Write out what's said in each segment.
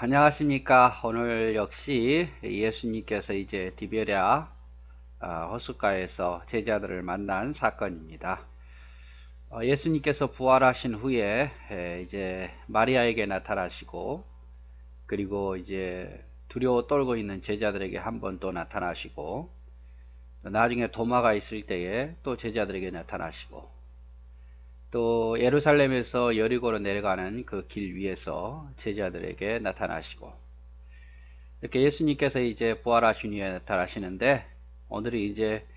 안녕하십니까. 오늘 역시 예수님께서 이제 디베랴 호숫가에서 제자들을 만난 사건입니다. 예수님께서 부활하신 후에 이제 마리아에게 나타나시고, 그리고 이제 두려워 떨고 있는 제자들에게 한 번 또 나타나시고, 나중에 도마가 있을 때에 또 제자들에게 나타나시고, 또 예루살렘에서 여리고로 내려가는 그 길 위에서 제자들에게 나타나시고, 이렇게 예수님께서 이제 부활하신 후에 나타나시는데, 오늘이 이제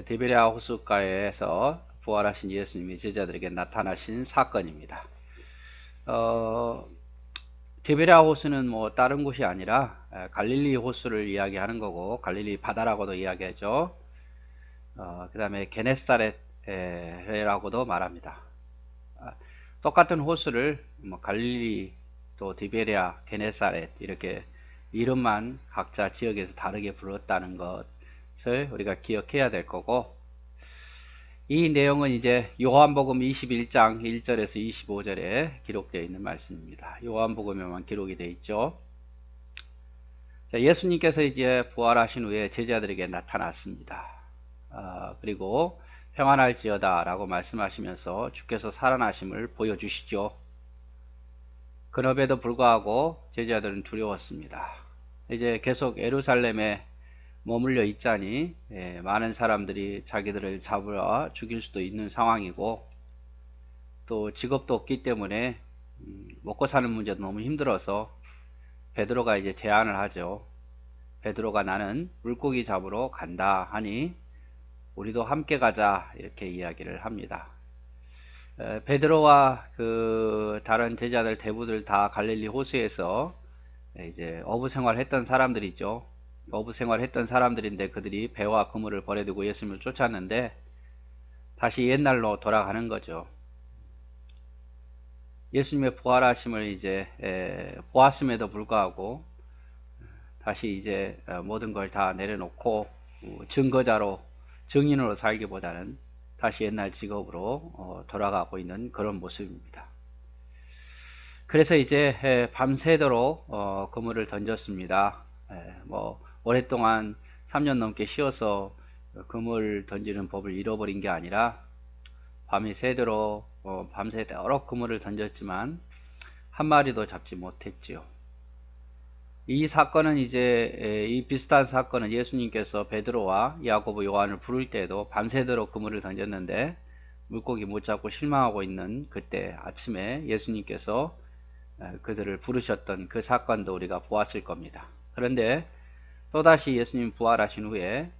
디베랴 호숫가에서 부활하신 예수님이 제자들에게 나타나신 사건입니다. 디베랴 호수는 뭐 다른 곳이 아니라 갈릴리 호수를 이야기하는 거고, 갈릴리 바다라고도 이야기하죠. 그 다음에 게네사렛이라고도 말합니다. 똑같은 호수를 뭐 갈릴리, 또 디베랴, 게네사렛 이렇게 이름만 각자 지역에서 다르게 불렀다는 것을 우리가 기억해야 될 거고, 이 내용은 이제 요한복음 21장 1절에서 25절에 기록되어 있는 말씀입니다. 요한복음에만 기록이 되어 있죠. 자, 예수님께서 이제 부활하신 후에 제자들에게 나타났습니다. 그리고 평안할지어다 라고 말씀하시면서 주께서 살아나심을 보여주시죠. 그럼에도 불구하고 제자들은 두려웠습니다. 이제 계속 예루살렘에 머물러 있자니 많은 사람들이 자기들을 잡으러 죽일 수도 있는 상황이고, 또 직업도 없기 때문에 먹고 사는 문제도 너무 힘들어서 베드로가 이제 제안을 하죠. 베드로가 나는 물고기 잡으러 간다 하니 우리도 함께 가자 이렇게 이야기를 합니다. 베드로와 그 다른 제자들 대부들 다 갈릴리 호수에서 이제 어부 생활했던 사람들이죠. 어부 생활했던 사람들인데 그들이 배와 그물을 버려두고 예수님을 쫓았는데 다시 옛날로 돌아가는 거죠. 예수님의 부활하심을 이제 보았음에도 불구하고 다시 이제 모든 걸 다 내려놓고 증거자로, 증인으로 살기보다는 다시 옛날 직업으로 돌아가고 있는 그런 모습입니다. 그래서 이제 밤새도록 그물을 던졌습니다. 뭐 오랫동안 3년 넘게 쉬어서 그물 던지는 법을 잃어버린 게 아니라 밤이 새도록 밤새도록 그물을 던졌지만 한 마리도 잡지 못했지요. 이 사건은 이제 이 비슷한 사건은 예수님께서 베드로와 야고보, 요한을 부를 때도 밤새도록 그물을 던졌는데 물고기 못 잡고 실망하고 있는 그때 아침에 예수님께서 그들을 부르셨던 그 사건도 우리가 보았을 겁니다. 그런데 또다시 예수님 부활하신 후에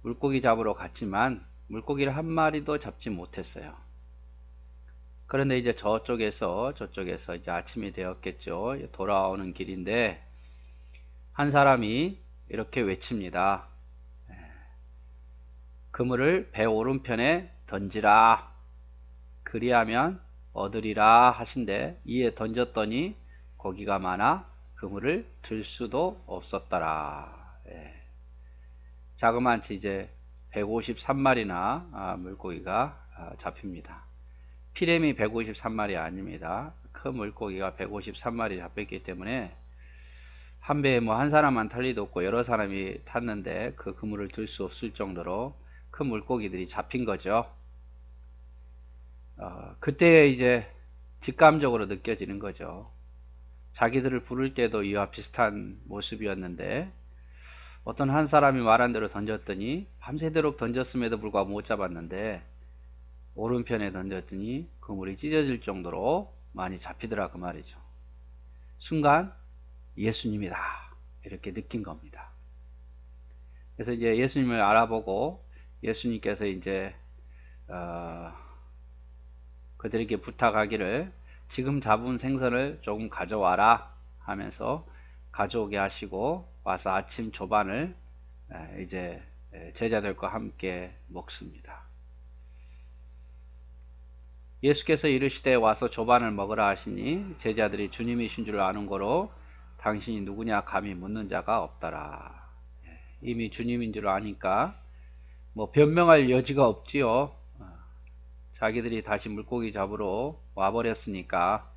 물고기 잡으러 갔지만 물고기를 한 마리도 잡지 못했어요. 그런데 이제 저쪽에서 이제 아침이 되었겠죠. 돌아오는 길인데 한 사람이 이렇게 외칩니다. 그물을 배 오른편에 던지라. 그리하면 얻으리라 하신데 이에 던졌더니 고기가 많아 그물을 들 수도 없었더라. 자그마치 이제 153마리나 물고기가 잡힙니다. 피렘이 153마리 아닙니다. 큰 물고기가 153마리 잡혔기 때문에 한 배에 뭐 한 사람만 탈 리도 없고 여러 사람이 탔는데 그 그물을 들 수 없을 정도로 큰 물고기들이 잡힌 거죠. 그때 이제 직감적으로 느껴지는 거죠. 자기들을 부를 때도 이와 비슷한 모습이었는데 어떤 한 사람이 말한 대로 던졌더니 밤새도록 던졌음에도 불구하고 못 잡았는데 오른편에 던졌더니 그물이 찢어질 정도로 많이 잡히더라 그 말이죠. 순간 예수님이다 이렇게 느낀 겁니다. 그래서 이제 예수님을 알아보고 예수님께서 이제 그들에게 부탁하기를 지금 잡은 생선을 조금 가져와라 하면서 가져오게 하시고 와서 아침 조반을 이제 제자들과 함께 먹습니다. 예수께서 이르시되 와서 조반을 먹으라 하시니 제자들이 주님이신 줄 아는 거로 당신이 누구냐 감히 묻는 자가 없더라. 이미 주님인 줄 아니까 뭐 변명할 여지가 없지요. 자기들이 다시 물고기 잡으러 와버렸으니까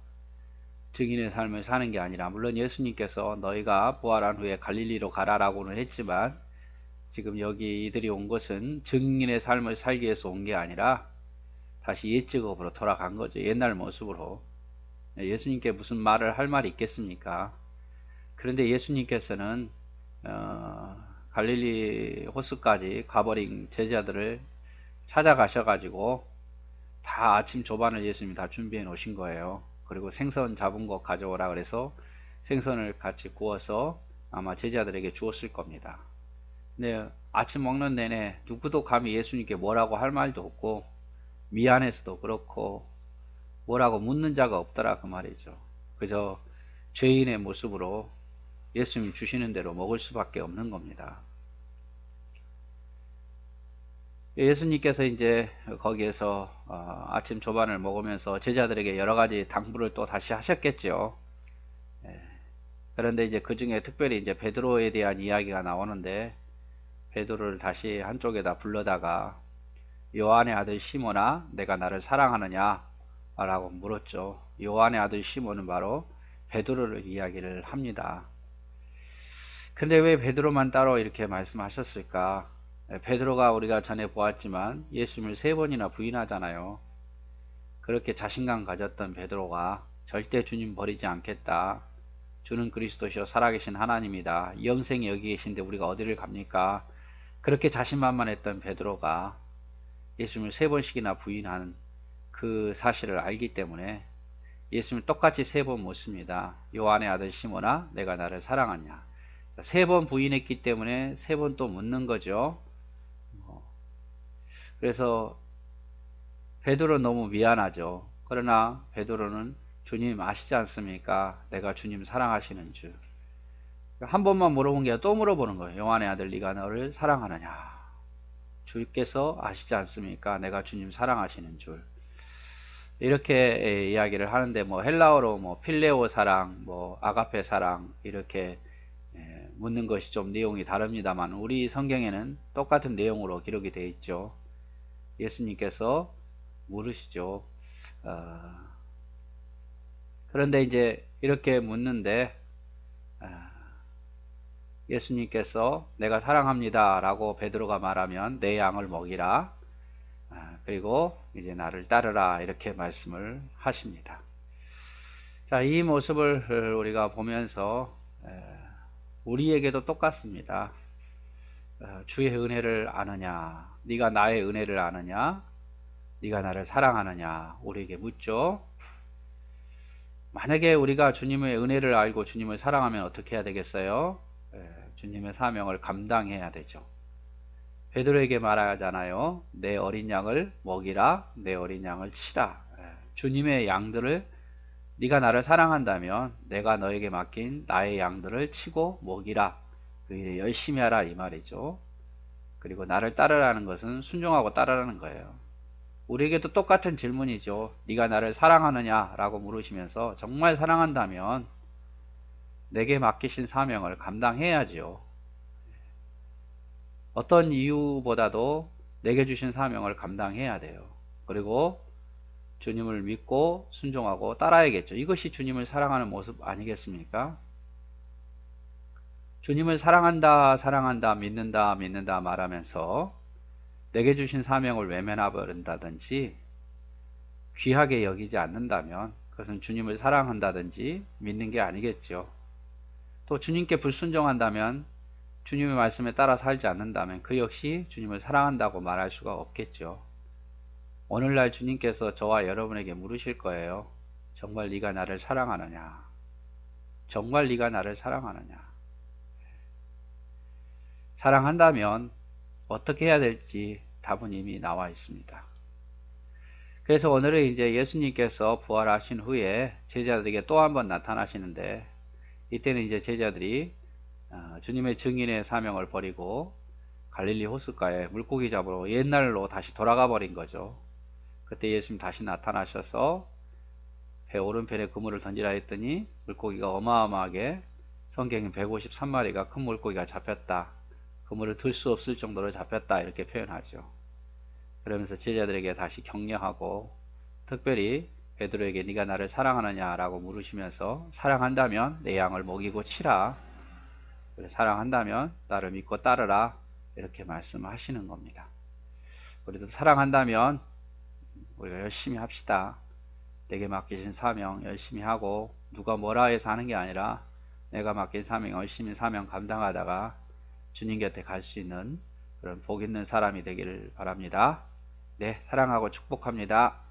증인의 삶을 사는 게 아니라, 물론 예수님께서 너희가 부활한 후에 갈릴리로 가라라고는 했지만 지금 여기 이들이 온 것은 증인의 삶을 살기 위해서 온 게 아니라 다시 옛 직업으로 돌아간 거죠. 옛날 모습으로. 예수님께 무슨 말을 할 말이 있겠습니까? 그런데 예수님께서는 갈릴리 호수까지 가버린 제자들을 찾아가셔가지고 다 아침 조반을 예수님이 다 준비해 놓으신 거예요. 그리고 생선 잡은 거 가져오라 그래서 생선을 같이 구워서 아마 제자들에게 주었을 겁니다. 근데 아침 먹는 내내 누구도 감히 예수님께 뭐라고 할 말도 없고 미안해서도 그렇고 뭐라고 묻는 자가 없더라 그 말이죠. 그저 죄인의 모습으로 예수님 주시는 대로 먹을 수밖에 없는 겁니다. 예수님께서 이제 거기에서 아침 조반을 먹으면서 제자들에게 여러 가지 당부를 또 다시 하셨겠죠. 그런데 이제 그 중에 특별히 이제 베드로에 대한 이야기가 나오는데, 베드로를 다시 한쪽에다 불러다가 요한의 아들 시몬아, 내가 나를 사랑하느냐? 라고 물었죠. 요한의 아들 시몬은 바로 베드로를 이야기를 합니다. 근데 왜 베드로만 따로 이렇게 말씀하셨을까? 베드로가 우리가 전에 보았지만 예수님을 3번이나 부인하잖아요. 그렇게 자신감 가졌던 베드로가 절대 주님 버리지 않겠다. 주는 그리스도시요 살아계신 하나님이다. 영생이 여기 계신데 우리가 어디를 갑니까? 그렇게 자신만만했던 베드로가 예수님을 3번씩이나 부인한 그 사실을 알기 때문에 예수님을 똑같이 3번 묻습니다. 요한의 아들 시몬아, 내가 나를 사랑하냐? 3번 부인했기 때문에 3번 또 묻는 거죠. 그래서 베드로는 너무 미안하죠. 그러나 베드로는 주님 아시지 않습니까? 내가 주님 사랑하시는 줄. 한 번만 물어본 게 아니라 또 물어보는 거예요. 요한의 아들 네가 너를 사랑하느냐? 주께서 아시지 않습니까? 내가 주님 사랑하시는 줄. 이렇게 이야기를 하는데, 뭐 헬라어로 뭐 필레오 사랑, 뭐 아가페 사랑 이렇게 묻는 것이 좀 내용이 다릅니다만 우리 성경에는 똑같은 내용으로 기록이 되어 있죠. 예수님께서 물으시죠. 그런데 이제 이렇게 묻는데 예수님께서 내가 사랑합니다 라고 베드로가 말하면 내 양을 먹이라, 그리고 이제 나를 따르라 이렇게 말씀을 하십니다. 자, 이 모습을 우리가 보면서 우리에게도 똑같습니다. 주의 은혜를 아느냐? 네가 나의 은혜를 아느냐? 네가 나를 사랑하느냐? 우리에게 묻죠. 만약에 우리가 주님의 은혜를 알고 주님을 사랑하면 어떻게 해야 되겠어요? 주님의 사명을 감당해야 되죠. 베드로에게 말하잖아요. 내 어린 양을 먹이라, 내 어린 양을 치라. 주님의 양들을, 네가 나를 사랑한다면 내가 너에게 맡긴 나의 양들을 치고 먹이라. 그 일을 열심히 하라 이 말이죠. 그리고 나를 따르라는 것은 순종하고 따르라는 거예요. 우리에게도 똑같은 질문이죠. 네가 나를 사랑하느냐? 라고 물으시면서 정말 사랑한다면 내게 맡기신 사명을 감당해야죠. 어떤 이유보다도 내게 주신 사명을 감당해야 돼요. 그리고 주님을 믿고 순종하고 따라야겠죠. 이것이 주님을 사랑하는 모습 아니겠습니까? 주님을 사랑한다, 사랑한다, 믿는다, 믿는다 말하면서 내게 주신 사명을 외면해버린다든지 귀하게 여기지 않는다면 그것은 주님을 사랑한다든지 믿는 게 아니겠죠. 또 주님께 불순종한다면, 주님의 말씀에 따라 살지 않는다면 그 역시 주님을 사랑한다고 말할 수가 없겠죠. 오늘날 주님께서 저와 여러분에게 물으실 거예요. 정말 네가 나를 사랑하느냐? 정말 네가 나를 사랑하느냐? 사랑한다면 어떻게 해야 될지 답은 이미 나와 있습니다. 그래서 오늘은 이제 예수님께서 부활하신 후에 제자들에게 또 한 번 나타나시는데, 이때는 이제 제자들이 주님의 증인의 사명을 버리고 갈릴리 호숫가에 물고기 잡으러 옛날로 다시 돌아가 버린 거죠. 그때 예수님 다시 나타나셔서 배 오른편에 그물을 던지라 했더니 물고기가 어마어마하게, 성경에 153마리가 큰 물고기가 잡혔다, 그물을 들 수 없을 정도로 잡혔다 이렇게 표현하죠. 그러면서 제자들에게 다시 격려하고, 특별히 베드로에게 네가 나를 사랑하느냐라고 물으시면서 사랑한다면 내 양을 먹이고 치라. 사랑한다면 나를 믿고 따르라. 이렇게 말씀하시는 겁니다. 우리도 사랑한다면 우리가 열심히 합시다. 내게 맡기신 사명 열심히 하고 누가 뭐라 해서 하는 게 아니라 내가 맡긴 사명 열심히 사명 감당하다가 주님 곁에 갈 수 있는 그런 복 있는 사람이 되기를 바랍니다. 네, 사랑하고 축복합니다.